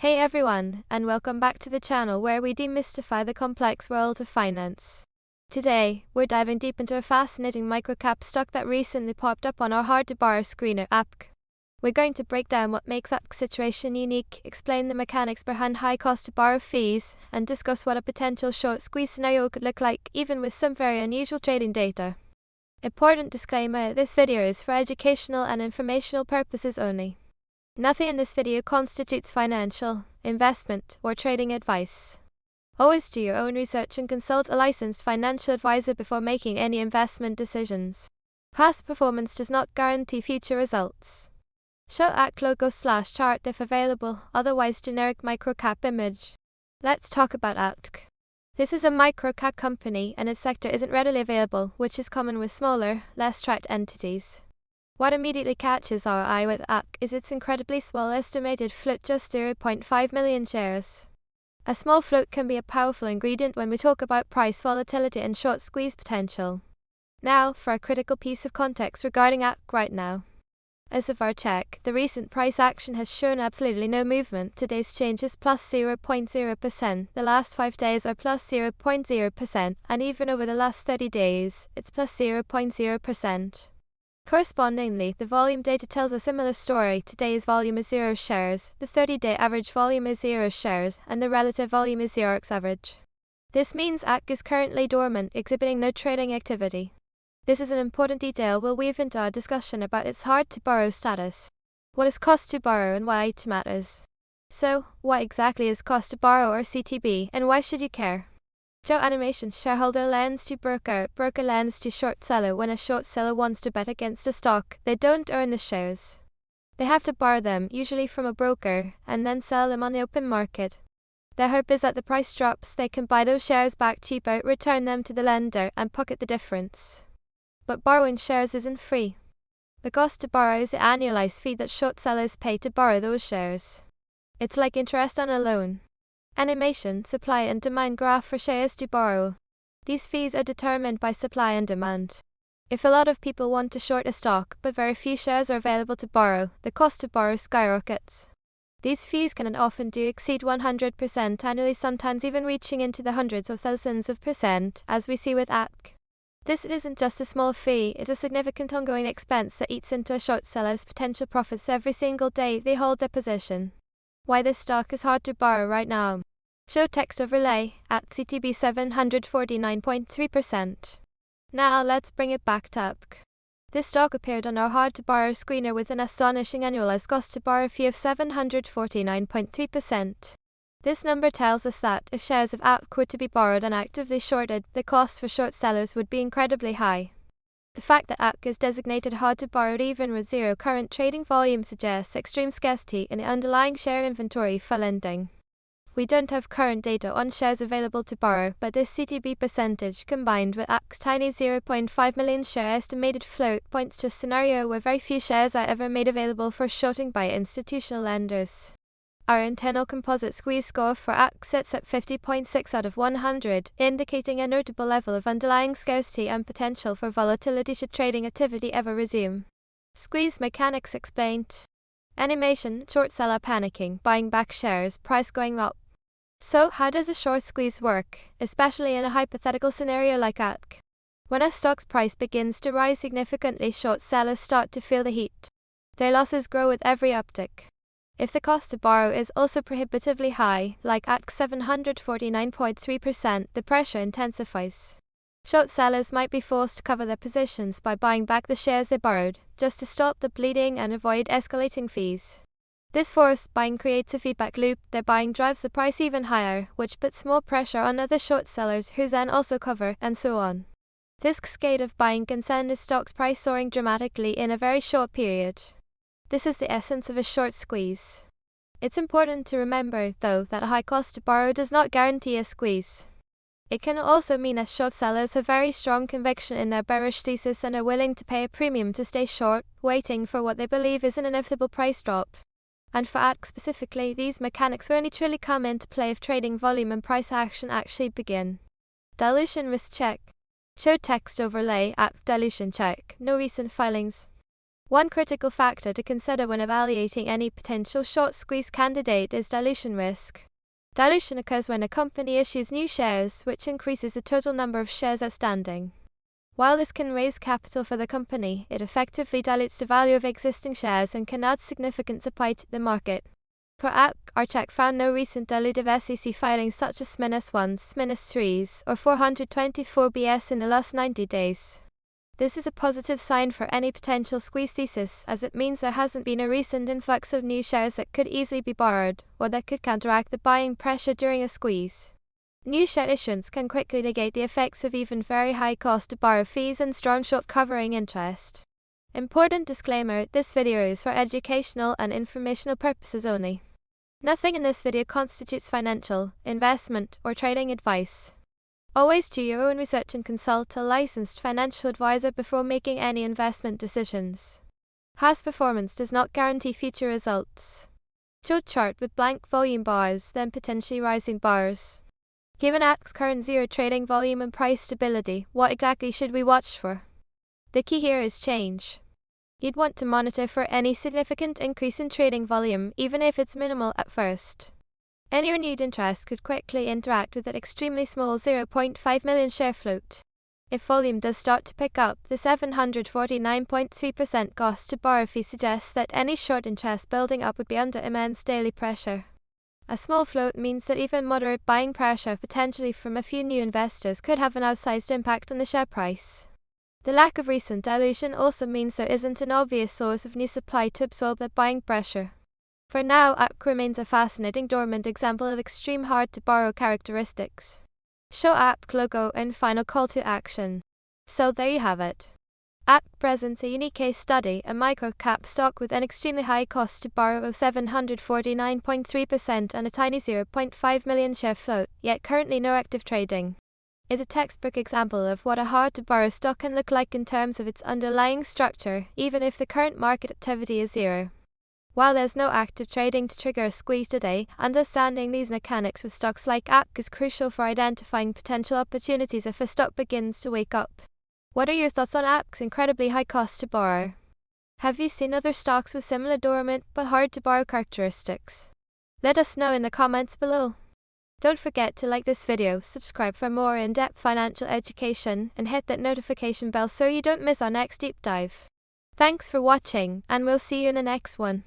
Hey everyone, and welcome back to the channel where we demystify the complex world of finance. Today, we're diving deep into a fascinating microcap stock that recently popped up on our hard-to-borrow screener, ATPC. We're going to break down what makes ATPC's situation unique, explain the mechanics behind high cost-to-borrow fees, and discuss what a potential short squeeze scenario could look like, even with some very unusual trading data. Important disclaimer: this video is for educational and informational purposes only. Nothing in this video constitutes financial, investment, or trading advice. Always do your own research and consult a licensed financial advisor before making any investment decisions. Past performance does not guarantee future results. Show ATPC logo/chart if available, otherwise generic microcap image. Let's talk about ATPC. This is a microcap company and its sector isn't readily available, which is common with smaller, less tracked entities. What immediately catches our eye with ATPC is its incredibly small estimated float, just 0.5 million shares. A small float can be a powerful ingredient when we talk about price volatility and short squeeze potential. Now, for a critical piece of context regarding ATPC right now. As of our check, the recent price action has shown absolutely no movement. Today's change is plus 0.0%, the last 5 days are plus 0.0%, and even over the last 30 days, it's plus 0.0%. Correspondingly, the volume data tells a similar story. Today's volume is 0 shares, the 30-day average volume is 0 shares, and the relative volume is 0x average. This means ATPC is currently dormant, exhibiting no trading activity. This is an important detail we'll weave into our discussion about its hard-to-borrow status. What is cost to borrow and why it matters? So, what exactly is cost to borrow, or CTB, and why should you care? Show animation: shareholder lends to broker, broker lends to short seller. When a short seller wants to bet against a stock, they don't own the shares. They have to borrow them, usually from a broker, and then sell them on the open market. Their hope is that the price drops, they can buy those shares back cheaper, return them to the lender, and pocket the difference. But borrowing shares isn't free. The cost to borrow is the annualized fee that short sellers pay to borrow those shares. It's like interest on a loan. Animation: supply and demand graph for shares to borrow. These fees are determined by supply and demand. If a lot of people want to short a stock, but very few shares are available to borrow, the cost to borrow skyrockets. These fees can and often do exceed 100% annually, sometimes even reaching into the hundreds of thousands of percent, as we see with ATPC. This isn't just a small fee, it's a significant ongoing expense that eats into a short seller's potential profits every single day they hold their position. Why this stock is hard to borrow right now. Show text overlay at CTB 749.3%. Now let's bring it back to ATPC. This stock appeared on our hard-to-borrow screener with an astonishing annualized cost-to-borrow fee of 749.3%. This number tells us that, if shares of ATPC were to be borrowed and actively shorted, the cost for short sellers would be incredibly high. The fact that ATPC is designated hard to borrow even with zero current trading volume suggests extreme scarcity in the underlying share inventory for lending. We don't have current data on shares available to borrow, but this CTB percentage, combined with ATPC's tiny 0.5 million share estimated float, points to a scenario where very few shares are ever made available for shorting by institutional lenders. Our internal composite squeeze score for ATPC sits at 50.6 out of 100, indicating a notable level of underlying scarcity and potential for volatility should trading activity ever resume. Squeeze mechanics explained. Animation: short seller panicking, buying back shares, price going up. So, how does a short squeeze work, especially in a hypothetical scenario like ATPC? When a stock's price begins to rise significantly, short sellers start to feel the heat. Their losses grow with every uptick. If the cost to borrow is also prohibitively high, like ATPC 749.3%, the pressure intensifies. Short sellers might be forced to cover their positions by buying back the shares they borrowed, just to stop the bleeding and avoid escalating fees. This forced buying creates a feedback loop. Their buying drives the price even higher, which puts more pressure on other short sellers who then also cover, and so on. This cascade of buying can send a stock's price soaring dramatically in a very short period. This is the essence of a short squeeze. It's important to remember, though, that a high cost to borrow does not guarantee a squeeze. It can also mean that short sellers have very strong conviction in their bearish thesis and are willing to pay a premium to stay short, waiting for what they believe is an inevitable price drop. And for ATPC specifically, these mechanics will only truly come into play if trading volume and price action actually begin. Dilution risk check. Show text overlay: ATPC dilution check, no recent filings. One critical factor to consider when evaluating any potential short squeeze candidate is dilution risk. Dilution occurs when a company issues new shares, which increases the total number of shares outstanding. While this can raise capital for the company, it effectively dilutes the value of existing shares and can add significant supply to the market. For ATPC, our check found no recent dilutive SEC filings such as -1s, -3s, or 424Bs in the last 90 days. This is a positive sign for any potential squeeze thesis, as it means there hasn't been a recent influx of new shares that could easily be borrowed, or that could counteract the buying pressure during a squeeze. New share issuance can quickly negate the effects of even very high cost to borrow fees and strong short covering interest. Important disclaimer: this video is for educational and informational purposes only. Nothing in this video constitutes financial, investment, or trading advice. Always do your own research and consult a licensed financial advisor before making any investment decisions. Past performance does not guarantee future results. Show chart with blank volume bars, then potentially rising bars. Given ATPC's current zero trading volume and price stability, what exactly should we watch for? The key here is change. You'd want to monitor for any significant increase in trading volume, even if it's minimal at first. Any renewed interest could quickly interact with that extremely small 0.5 million share float. If volume does start to pick up, the 749.3% cost to borrow fee suggests that any short interest building up would be under immense daily pressure. A small float means that even moderate buying pressure, potentially from a few new investors, could have an outsized impact on the share price. The lack of recent dilution also means there isn't an obvious source of new supply to absorb that buying pressure. For now, ATPC remains a fascinating dormant example of extreme hard-to-borrow characteristics. Show ATPC logo and final call to action. So there you have it. ATPC presents a unique case study, a micro-cap stock with an extremely high cost to borrow of 749.3% and a tiny 0.5 million share float, yet currently no active trading. It's a textbook example of what a hard-to-borrow stock can look like in terms of its underlying structure, even if the current market activity is zero. While there's no active trading to trigger a squeeze today, understanding these mechanics with stocks like ATPC is crucial for identifying potential opportunities if a stock begins to wake up. What are your thoughts on ATPC's incredibly high cost to borrow? Have you seen other stocks with similar dormant but hard to borrow characteristics? Let us know in the comments below. Don't forget to like this video, subscribe for more in-depth financial education, and hit that notification bell so you don't miss our next deep dive. Thanks for watching, and we'll see you in the next one.